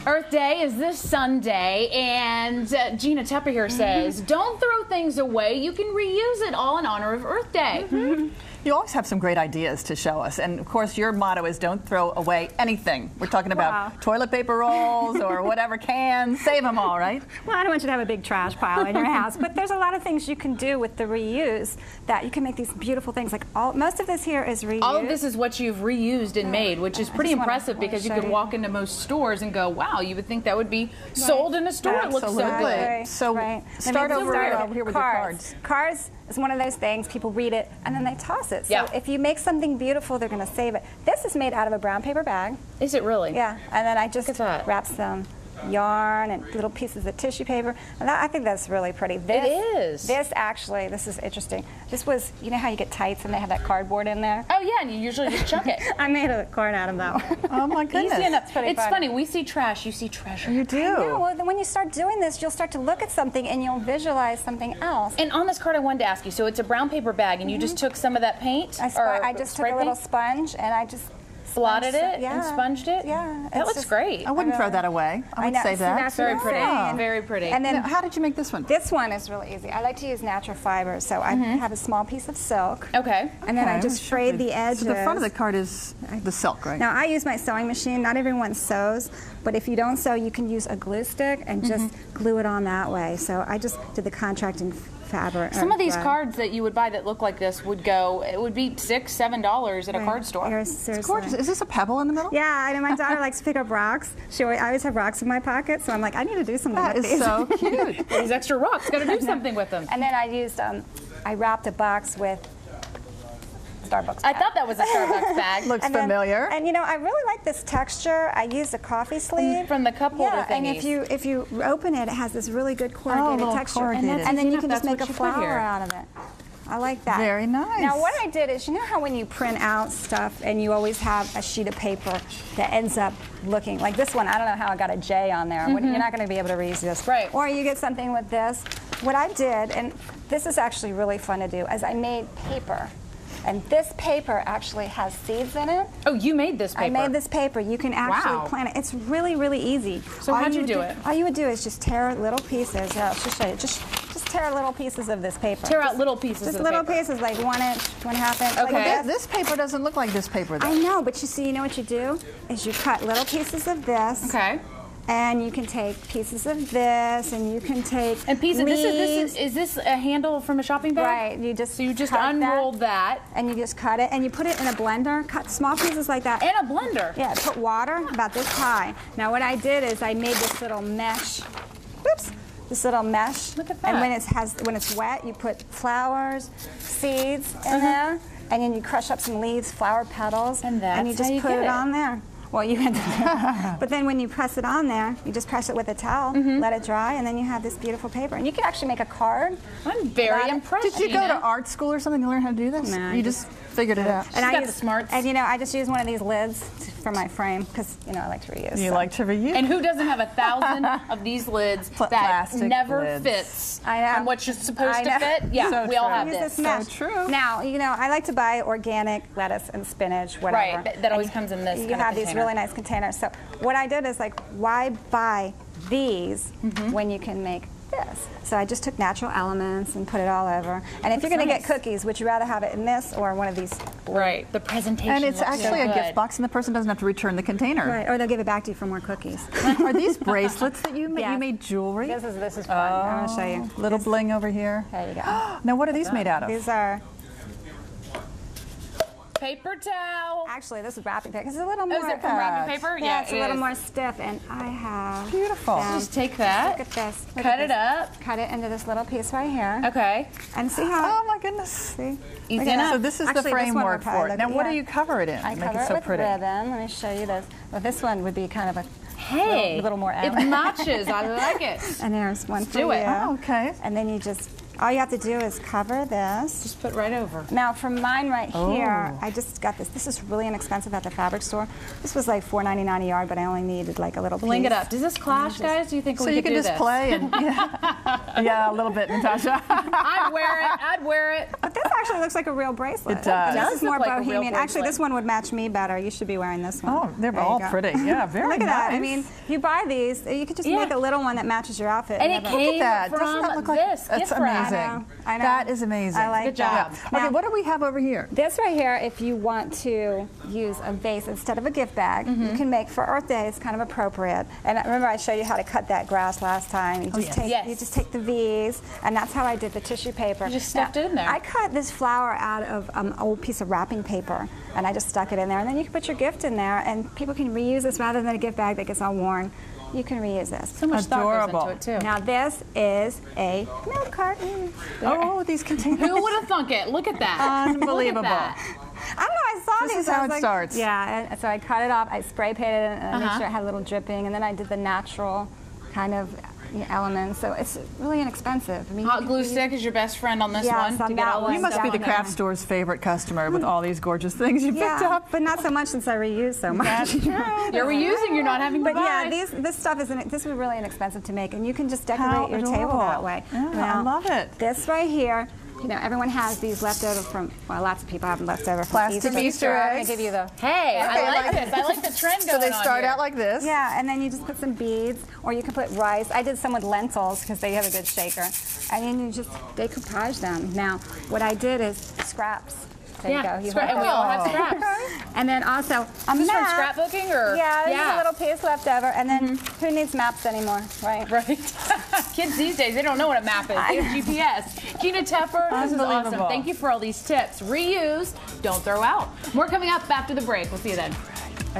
Earth Day is this Sunday, and Gina Tepper here says, don't throw things away. You can reuse it all in honor of Earth Day. You always have some great ideas to show us, and of course your motto is don't throw away anything. We're talking about toilet paper rolls or whatever cans, save them all, right? Well, I don't want you to have a big trash pile in your house, but there's a lot of things you can do with the reuse that you can make these beautiful things. Like most of this here is reused. All of this is what you've reused and made, which is pretty impressive because you could walk into most stores and go, wow, you would think that would be sold in a store. It looks so good. So start over here with the cards. Cards is one of those things, people read it and then they toss it. So Yeah. if you make something beautiful, they're going to save it. This is made out of a brown paper bag. Is it really? Yeah, and then I just wrap some yarn and little pieces of tissue paper. And that, I think that's really pretty. It is. This actually, this is interesting. This was, you know how you get tights and they have that cardboard in there? Oh yeah, and you usually just chuck it. I made a card out of that one. Oh my goodness. Easy enough. It's funny. funny, we see trash, you see treasure. You do. Yeah, well, then when you start doing this, you'll start to look at something and you'll visualize something else. And on this card, I wanted to ask you, so it's a brown paper bag, and you just took some of that paint? I just took a little sponge and I just blotted it and sponged it? Yeah. That looks great. I wouldn't throw that away. I would save that. That's very pretty. Yeah. Very pretty. And then now, how did you make this one? This one is really easy. I like to use natural fibers, so I have a small piece of silk. Okay. And then I just frayed the edges. So the front of the card is the silk, right? Now I use my sewing machine. Not everyone sews, but if you don't sew, you can use a glue stick and just glue it on that way. So I just did the contracting fabric. Some of these cards that you would buy that look like this would go, it would be $6, $7 at a card store. It's gorgeous. Is this a pebble in the middle? Yeah, I know my daughter likes to pick up rocks. I always have rocks in my pocket, so I'm like, I need to do something with these. That is so cute. These extra rocks, got to do something with them. And then I used, I wrapped a box with Starbucks bag. I thought that was a Starbucks bag. Looks familiar. And you know, I really like this texture. I used a coffee sleeve from the cup holder and thingies. if you open it, it has this really good corrugated texture. Corrugated. And then you can just make a flower out of it. I like that. Very nice. Now what I did is, you know how when you print out stuff and you always have a sheet of paper that ends up looking like this one, I don't know how I got a J on there. You're not going to be able to reuse this. Right. Or you get something with this. What I did, and this is actually really fun to do, is I made paper. And this paper actually has seeds in it. Oh, you made this paper? I made this paper. You can actually plant it. It's really, really easy. So how'd you do it? All you would do is just tear little pieces. I'll just show you. Just tear little pieces of this paper. Tear out little pieces of the paper. Just little pieces, like 1 inch, 1/2 inch. Okay. Like this paper doesn't look like this paper, though. I know, but you know what you do? Is you cut little pieces of this. Okay. And you can take pieces of this, and you can take pieces. leaves. Is this a handle from a shopping bag? Right. So you just unrolled that, and you just cut it, and you put it in a blender. Cut small pieces like that. In a blender. Yeah. Put water about this high. Now what I did is I made this little mesh. Whoops. This little mesh. Look at that. And when it's wet, you put flowers, seeds in there, and then you crush up some leaves, flower petals, and you just put it on there. Well, you had to, but then when you press it on there, you just press it with a towel, let it dry, and then you have this beautiful paper. And you can actually make a card. I'm very impressed. Did you go to art school or something to learn how to do this? No, you just figured it out. And I got the smarts. And you know, I just use one of these lids for my frame because you know I like to reuse. You like to reuse. And who doesn't have 1,000 of these lids that Plastic never lids. fits I know. on what you're supposed to fit? Yeah, So we all true. have Use this. mesh. So true. Now, you know, I like to buy organic lettuce and spinach, whatever. Right, that always comes in this You kind have of these container. really nice containers. So what I did is like, why buy these when you can make this? So I just took natural elements and put it all over. And if you're going to get cookies, would you rather have it in this or one of these? Right, the presentation And it's looks actually so a good. gift box, and the person doesn't have to return the container. Right, or they'll give it back to you for more cookies. Are these bracelets that you made? Yeah. You made jewelry? This is fun. I want to show you. Little bling over here. There you go. Now, what are these made out of? These are, Paper towel. actually, this is wrapping paper. It's a little more. Oh, is it from wrapping paper? Yeah, it's a it little is. more stiff, and I have. Beautiful. Just take that. Look at this. Look Cut at it this. up. Cut it into this little piece right here. Okay. And see how. Oh my goodness. See? Easy Look at enough. So this is Actually, the this one will framework probably for it. look- Now, what do yeah. you cover it in? I Make cover it so it with pretty. ribbon. Let me show you this. Well, this one would be kind of a Hey, little more it elegant. matches. I like it. And there's one for do you. it. Oh, okay. And then you just all you have to do is cover this. Just put right over. Now for mine right here, I just got this. This is really inexpensive at the fabric store. This was like $4.99 a yard, but I only needed like a little piece. Bling it up. Does this clash, guys? Do you think we could do this? So you can just play and yeah, a little bit, Natasha. I'd wear it. I'd wear it. But this actually looks like a real bracelet. It does. This is more look like a real bohemian. Actually, bracelet. this one would match me better. You should be wearing this one. Oh, they're There all you go. pretty. Yeah, very Look at nice. that. I mean, you buy these, you could just make a little one that matches your outfit. And it never- came that. Doesn't from that look like this that's gift wrap. amazing? I know. That is amazing. I like Good job. that. Okay, Now, what do we have over here? this right here, if you want to use a vase instead of a gift bag, you can make for Earth Day. It's kind of appropriate. And remember, I showed you how to cut that grass last time. You just Yes. you just take the V's, and that's how I did the tissue paper. You just stuffed it in there. I cut this flower out of an old piece of wrapping paper, and I just stuck it in there. And then you can put your gift in there, and people can reuse this rather than a gift bag that gets all worn. You can reuse this. So much thought Adorable. goes into it too. Now this is a milk carton. Oh, these containers. Who would have thunk it? Look at that. Unbelievable. Look at that. I don't know, I saw This these. is how I was it like, starts. Yeah, and so I cut it off, I spray painted it, and I made sure it had a little dripping, and then I did the natural kind of elements, so it's really inexpensive. I mean, Hot glue stick is your best friend on this Yes, one. on To get that all one. this You must stuff be the on there. craft store's favorite customer with all these gorgeous things you picked Yeah, up. but not so much since I reuse so much. You're reusing. You're not having to But buy. yeah, this stuff this is really inexpensive to make, and you can just decorate your table adorable. that way. Yeah, Now, I love it. This right here, you know, everyone has these leftover from, well, lots of people have them leftover from Plastic Easter I'm eggs. gonna give you the. Hey, I like this. I like the trend So going they on start here. out like this. Yeah, and then you just put some beads, or you can put rice. I did some with lentils because they have a good shaker. And then you just decoupage them. Now, what I did is scraps. There you go. You scrap, have and we all have scraps. And then also a Is this from map. scrapbooking or? Yeah, there's a little piece left over. And then who needs maps anymore, right? Right. Kids these days, they don't know what a map is. They have GPS. Gina Tepper, this is awesome. Unbelievable. Thank you for all these tips. Reuse, don't throw out. More coming up after the break. We'll see you then.